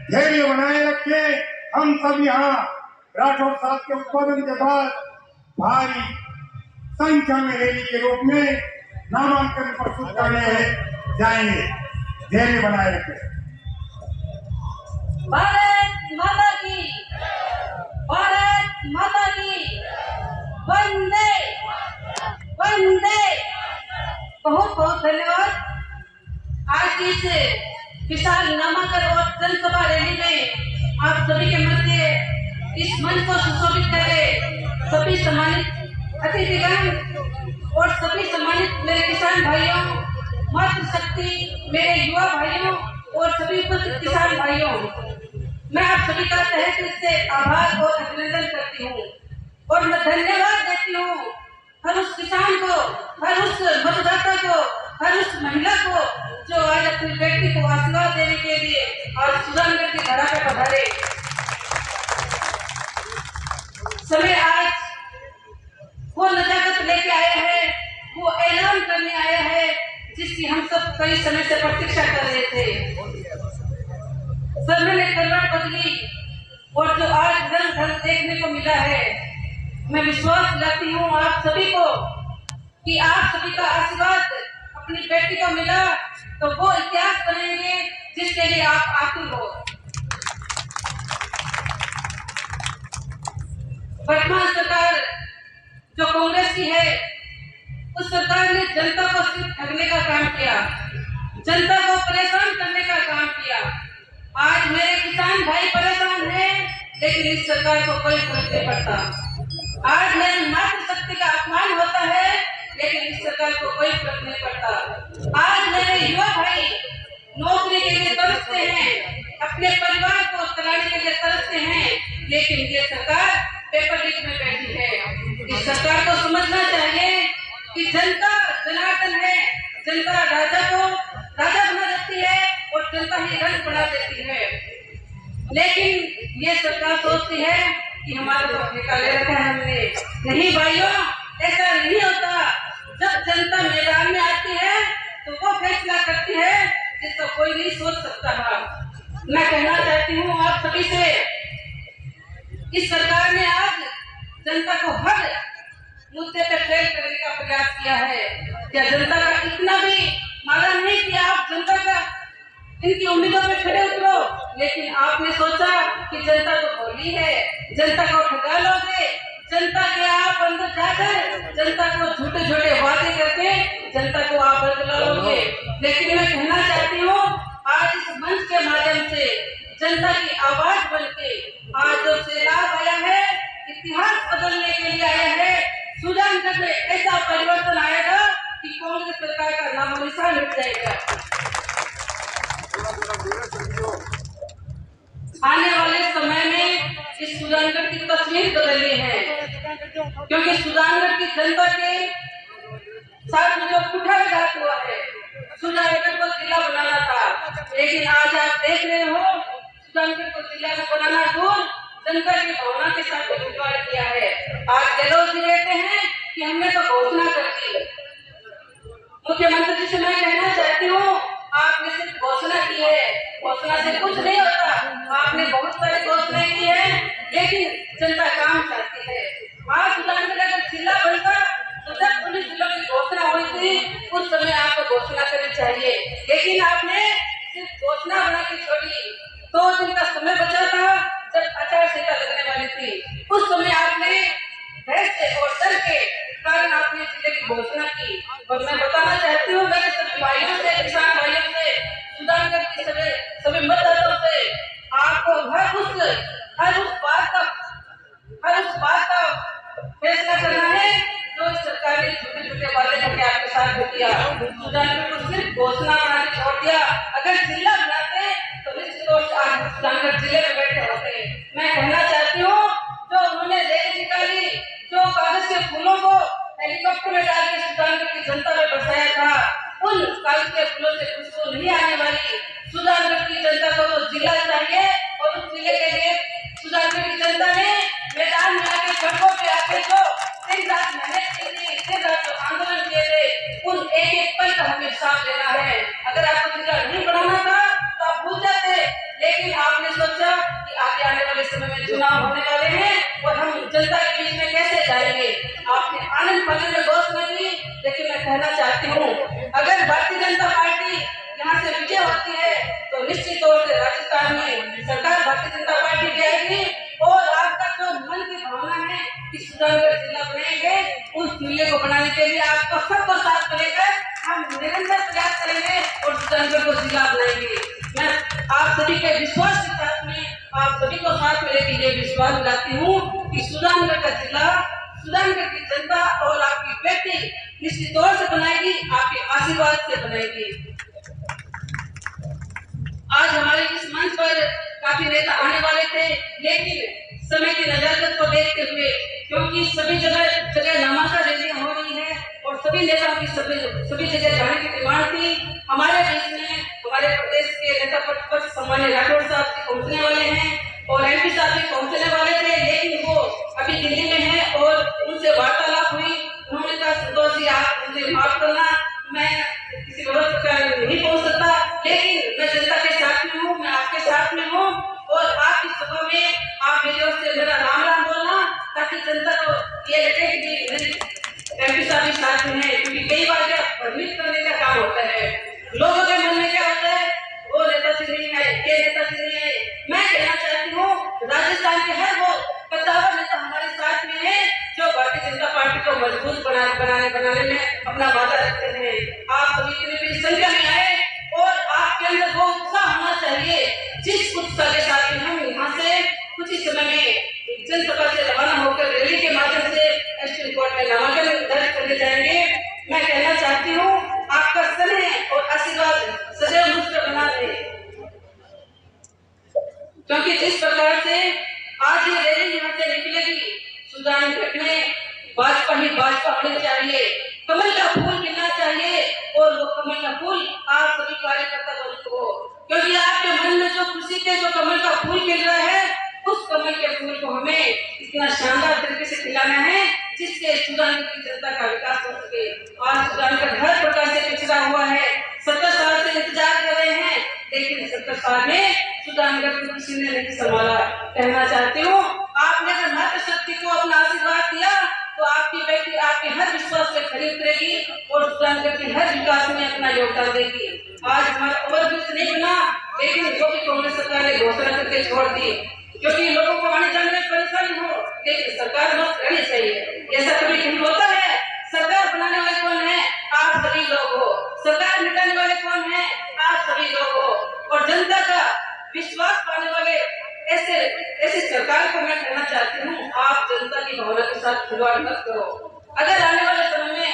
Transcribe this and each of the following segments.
धैर्य बनाए रखे। हम सब यहाँ राठौर साहब के उद्बोधन के बाद भारी संख्या में रैली के रूप में नामांकन प्रस्तुत करने जाएंगे। धैर्य बनाए रखें। भारत माता की, भारत माता की, वंदे वंदे। बहुत बहुत धन्यवाद। आज की इस विशाल नामांकन और जनसभा रैली में आप सभी के मध्य इस मंच को सुशोभित करे सभी सम्मानित अतिथिगण और सभी सम्मानित मेरे किसान भाइयों, मातृशक्ति, मेरे युवा भाइयों और सभी उपस्थित किसान भाइयों, मैं आप सभी का तहे दिल से आभार और अभिनंदन करती हूँ और मैं धन्यवाद देती हूँ हर उस किसान को, हर उस मतदाता को, हर उस महिला को जो आज अपनी बेटी को आशीर्वाद देने के लिए आज सुजानगढ़ की धरा पे पधारे। समय आज वो नजाकत लेके आया है, वो ऐलान करने आया है जिसकी हम सब कई समय से प्रतीक्षा कर रहे थे। समय ने करवट बदली और जो आज रंग ढंग देखने को मिला है, मैं विश्वास दिलाती हूँ आप सभी को कि आप सभी का आशीर्वाद अपनी बेटी को मिला तो वो इतिहास बनेंगे जिसके लिए आप आतुर हो। वर्तमान सरकार जो कांग्रेस की है, उस सरकार ने जनता को सिर्फ ठगने का काम किया, जनता को परेशान करने का काम किया। आज मेरे किसान भाई परेशान हैं, लेकिन इस सरकार को कोई फर्क नहीं पड़ता। आज मेरी मातृशक्ति का अपमान होता है, लेकिन इस सरकार को कोई फर्क नहीं पड़ता। आज मेरे युवा भाई नौकरी के लिए तरसते हैं, अपने परिवार को चलाने के लिए तरसते हैं, लेकिन ये सरकार पेपर लीक में बैठी है। इस सरकार को समझना चाहिए कि जनता जनार्दन है, जनता राजा को राजा बना देती है और जनता ही रंग बना देती है। लेकिन ये सरकार सोचती है कि हमारे को निकाले रखा है हमने। नहीं भाइयों, ऐसा नहीं होता। जब जनता मैदान में आती है तो वो फैसला करती है जिसका कोई नहीं सोच सकता है। मैं कहना चाहती हूँ आप सभी से, इस सरकार ने आज जनता को हर मुद्दे पे फेल करने का प्रयास किया है। क्या जनता का इतना भी माना नहीं कि आप जनता का इनकी उम्मीदों पे खड़े उतरो, लेकिन आपने सोचा कि जनता तो भोली है, जनता को ठगा लोगे, जनता के आप अंदर जाकर जनता को झूठे झूठे वादे करके जनता को आप बदला लोगे। लेकिन मैं कहना चाहती हूँ आज इस मंच के माध्यम से जनता की आवाज बनके आज जो सैलाब आया है, इतिहास बदलने के लिए आया है। सुजानगढ़ में ऐसा परिवर्तन आएगा कि कांग्रेस सरकार का नामो निशान मिट जाएगा। आने वाले समय में इस सुजानगढ़ की तस्वीर बदलनी है, क्योंकि सुजानगढ़ की जनता के साथ में जो कुठाराघात हुआ है, सुजानगढ़ को जिला बनाना था, लेकिन आज आप देख रहे हो सुजानगढ़ को जिला बनाना दूर, जनता की भावना के साथ खिलवाड़ किया है। आज गहलोत जी कहते हैं कि हमने तो घोषणा कर दी। मुख्यमंत्री जी से मैं कहना चाहती हूँ आपने सिर्फ घोषणा की है, घोषणा से कुछ नहीं होता। आपने बहुत सारी घोषणाएं की है, लेकिन जनता काम चाहती है। आज सुजानगढ़ अगर जिला बनता तो जब 19 जिलों की घोषणा हुई थी उस समय आपको घोषणा करनी चाहिए, लेकिन आपने सिर्फ घोषणा बना के छोड़ी। 2 दिन का समय बचा था जब आचार संहिता लगने वाली थी, उस समय आपने भय से और डर के कारण आपने जिले की घोषणा की। और मैं बताना चाहती हूँ मेरे सभी भाइयों से, किसान भाइयों से, सुजानगढ़ के सभी मतदाताओं से, आपको हर उस बात का फैसला करना है जो सरकार ने छोटे छोटे वादे करके आपके साथ किया। सुजानगढ़ को सिर्फ घोषणा बना के छोड़ दिया। अगर जिला बनाते तो निश्चित रूप से आज सुजानगढ़ जिले में बैठे होते। मैं कहना चाहती हूँ जो उन्होंने रैली निकाली, जो कागज के फूलों को हेलीकॉप्टर में डाल के सुजानगढ़ की जनता में बरसाया था, उन कागज के फूलों से खुशबू नहीं आने वाली। सुजानगढ़ की जनता को तो जिला चाहिए और उस जिले के लिए सुजानगढ़ की जनता ने मैदान में आके, सड़कों पे आके जो दिन रात मेहनत की थी, दिन रात जो आंदोलन किए थे, उन एक पल का हमें हिसाब देना है। अगर आपको जिला नहीं बनाना था तो आप भूल जाते, लेकिन आपने चाहती हूँ, अगर भारतीय जनता पार्टी यहाँ से विजय होती है तो निश्चित तौर से राजस्थान में सरकार भारतीय जनता पार्टी की आएगी और आपका जो मन की भावना है कि सुजानगढ़ जिला बनाएंगे, उस जिले को बनाने के लिए आपको सबको साथ लेकर हम निरंतर प्रयास करेंगे और सुजानगढ़ को जिला बनाएंगे। मैं आप सभी के विश्वास के साथ में आप सभी को साथ में लेकर ये विश्वास दिलाती हूँ कि सुजानगढ़ का जिला सुजानगढ़ की जनता और आपकी बेटी निश्चित तौर से बनाएगी, आपके आशीर्वाद से बनाएगी। आज हमारे इस मंच पर काफी नेता आने वाले थे, लेकिन समय की नजाकत को देखते हुए, क्योंकि सभी जगह नामांकन रैलियां हो रही है और सभी नेताओं की सभी जगह जाने की डिमांड थी, हमारे बीच में हमारे प्रदेश के नेता प्रतिपक्ष सम्मान्य राठौड़ साहब जी पहुंचने वाले हैं और एमपी साहब भी पहुंचने वाले थे, लेकिन वो अभी दिल्ली में है और उनसे वार्तालाप हुई। उन्होंने कहा संतोष जी आप मुझे माफ करना, मैं किसी व्यवस्था प्रकार नहीं पहुंच सकता, लेकिन मैं जनता के साथ में हूँ, मैं आपके साथ में हूँ और आपकी सभा में आप मेरी ओर से मेरा राम राम बोलना, ताकि जनता को ये लगे कि एमपी साहब भी साथ में है। क्योंकि कई बार क्या भ्रमित करने का काम होता है, लोगों के मन में क्या होता है वो नेता से नहीं है, ये नेता से नहीं है। मैं कहना चाहती हूँ राजस्थान के हर वो कद्दावर नेता हमारे साथ में है जो भारतीय जनता पार्टी को मजबूत बनाने में अपना वादा रखते हैं। आप सभी इतनी बड़ी संख्या में आए और आपके अंदर वो उत्साह होना चाहिए जिस उत्साह के साथ हम यहाँ से कुछ ही समय में जनसभा से रवाना होकर रैली के माध्यम से एसपी कोर्ट में नामांकन दर्ज करने जाएंगे। मैं कहना चाहती हूँ आपका स्नेह और आशीर्वाद सदैव मुझ पर बना रहे, क्योंकि जिस प्रकार से आज ये रैली यहाँ से निकलेगी, सुजानगढ़ में भाजपा ही भाजपा होनी चाहिए, कमल का फूल खिलना चाहिए और वो कमल का फूल आप सभी कार्यकर्ता को, क्योंकि आपके मन में जो खुशी के जो कमल का फूल खिल रहा है, उस कमल के फूल को हमें इतना शानदार तरीके से खिलाना है जिससे सुजानगढ़ की जनता का विकास हो सके। आज सुजानगढ़ हर प्रकार से पिछड़ा हुआ है, 70 साल से इंतजार कर रहे हैं, लेकिन 70 साल में सुजानगढ़ को किसी ने नहीं संभाला। कहना चाहती हूँ आपने अगर मातृशक्ति को अपना आशीर्वाद दिया तो आपकी बेटी आपके हर विश्वास से खरी उतरेगी और सुजानगढ़ के हर विकास में अपना योगदान देगी। आज हमारा ओवरब्रिज नहीं बना, लेकिन वो भी कांग्रेस सरकार ने घोषणा करके छोड़ दी, क्योंकि लोगों को आने जाने में परेशानी हो, लेकिन सरकार मत रहनी चाहिए। ऐसा कभी नहीं होता है। सरकार बनाने वाले कौन है? आप सभी लोग हो। सरकार मिटाने वाले कौन है? आप सभी लोग हो। और जनता का विश्वास पाने वाले ऐसे सरकार को मैं कहना चाहती हूँ, आप जनता की भावना के साथ खिलवाड़ मत करो। अगर आने वाले समय में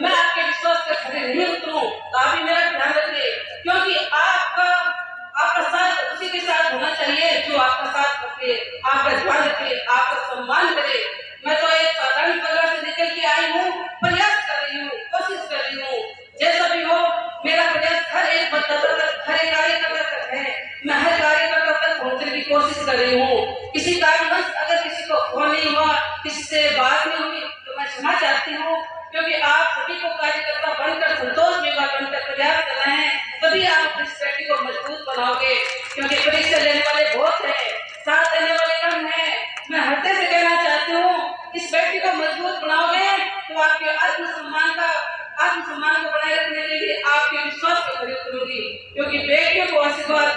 मैं आपके विश्वास के खड़े नहीं उतरूं तो आप भी मेरा ध्यान रखिए, क्योंकि आपका साथ उसी के साथ होना चाहिए जो आपका साथ रखे, आपका ध्यान रखे, आपका सम्मान करे। मैं तो एक साधारण परिवार से निकल के आई हूँ, प्रयास कर रही हूँ, कोशिश कर रही हूँ, जैसा भी हो मेरा प्रयास हर एक मतदाता तक, हर एक कार्यकर्ता तक है। मैं हर कार्यकर्ता तक पहुँचने की कोशिश कर रही हूँ। किसी कारणवश अगर किसी को फोन नहीं हुआ, किसी से बात नहीं हुई तो मैं क्षमा चाहती हूँ, क्योंकि आप सभी को कार्यकर्ता बनकर, संतोष विवाह बनकर प्रयास करना है, तभी आप इस पार्टी को मजबूत बनाओगे। क्योंकि परीक्षा लेने वाले बहुत है, साथ देने वाले कम है। मैं हृदय से कहना चाहती हूँ, इस पार्टी को मजबूत बनाओगे तो आपके आत्मसम्मान को बनाए रखने के लिए आपके विश्वास को खड़ी करूंगी, क्योंकि बेटियों को आशीर्वाद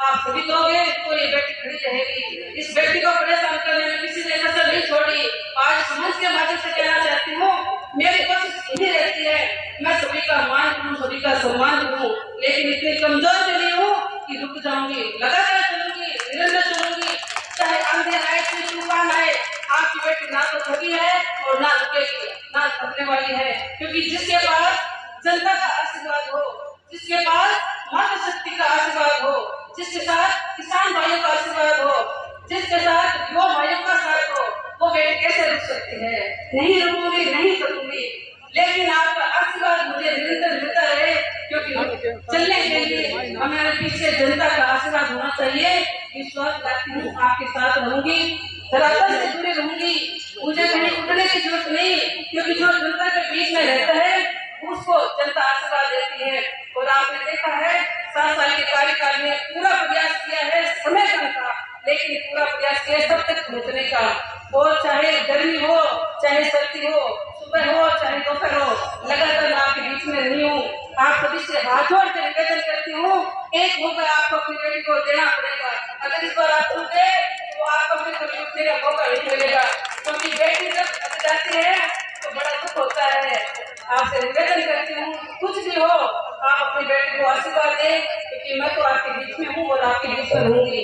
आप सभी दोगे तो ये बेटी खड़ी रहेगी। इस बेटी को परेशान करने में किसी ने कसर नहीं छोड़ी। आज समाज के माध्यम से कहना चाहती हूँ, मेरी कोशिश यही रहती है मैं सभी का मान करूँ, सभी का सम्मान करूँ, लेकिन इतनी कमजोर भी नहीं हूँ कि रुक जाऊंगी। लगातार चलूंगी, निरंतर चलूंगी, चाहे अंधेर आए, तूफान आए। आपकी बेटी ना तो थकी है और ना रुकेगी, ना थकने वाली है, क्योंकि जिसके पास जनता का आशीर्वाद हो, जिसके पास मातृशक्ति का आशीर्वाद हो, जिसके साथ किसान भाइयों का आशीर्वाद हो, जिसके साथ युवा भाइयों का साथ हो, वो बेटी कैसे रुक सकती है? नहीं रुकूंगी, नहीं करूंगी, लेकिन आपका आशीर्वाद मुझे निरंतर मिलता रहे, क्योंकि चलने के लिए हमारे पीछे जनता का आशीर्वाद होना चाहिए। विश्वास रखती हूँ आपके साथ रहूंगी, धरातल से जुड़े रहूंगी, मुझे कहीं उठने की जरूरत नहीं, क्योंकि जो जनता के बीच में रहता है उसको जनता आशीर्वाद देती है। और आपने देखा है 7 साल के कार्यकाल में पूरा प्रयास किया है समय का, लेकिन पूरा प्रयास किया सब तक पहुँचने का। और चाहे गर्मी हो, चाहे सर्दी हो, सुबह हो, चाहे दोपहर हो, लगातार आपके बीच में जोड़ कर निवेदन करती हूँ, एक मौका आपको अपनी बेटी को देना पड़ेगा। अगर इस बार आप चूके तो आपको अपनी कभी तेरा मौका नहीं मिलेगा, क्योंकि बेटी जब फंस जाती है तो बड़ा दुख होता है। आपसे निवेदन करती हूँ, कुछ भी हो आप अपनी बेटी को आशीर्वाद दें, क्योंकि मैं तो आपके बीच में हूँ और आपके बीच में रहूंगी।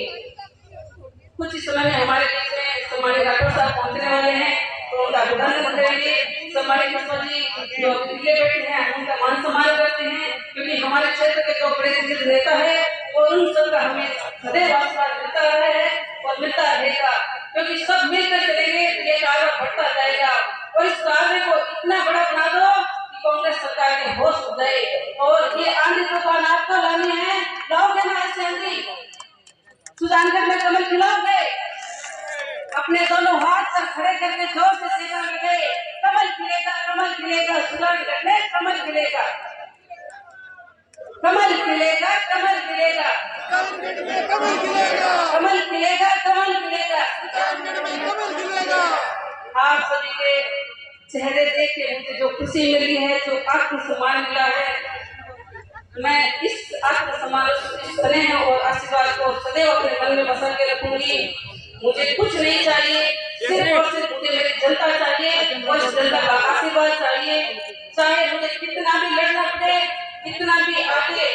कुछ ही समय में हमारे बीच में सम्मानित डॉक्टर साहब पहुंचने वाले हैं, तो उनका अभिनंदन करेंगे। सम्मानित बसवा जी जो दिल्ली बैठे हैं उनका मान सम्मान करते हैं, क्योंकि हमारे क्षेत्र के जो प्रसिद्ध नेता है और उन सबका हमें सदैव आशीर्वाद मिलता रहा है और मिलता रहेगा, क्योंकि सब मिलकर चलेंगे ये कार्य बढ़ता जाएगा। और इस कार्य को इतना बड़ा बना दो कि कांग्रेस सरकार के होश उड़ जाए। और ये आंधी तूफान आपको लानी है, लाओगे ना ऐसे आंधी? सुजानगढ़ में कमल खिलाओगे? अपने दोनों हाथ पर खड़े करके जोर से सेना लगे, कमल खिलेगा सुजानगढ़ में कमल खिलेगा, कमल खिलेगा, कमल खिलेगा, कमल खिलेगा, कमल खिलेगा, कमल खिलेगा। आप सभी के चेहरे देख के मुझे जो खुशी मिली है, जो आत्मसम्मान मिला है, मैं इस आत्मसम्मान, इस स्नेह और आशीर्वाद को सदैव अपने मन में बसा के रखूंगी। मुझे कुछ नहीं चाहिए, सिर्फ और सिर्फ मुझे मेरी जनता चाहिए और इस जनता का आशीर्वाद चाहिए। चाहे मुझे कितना भी लड़ना पड़े, कितना भी आगे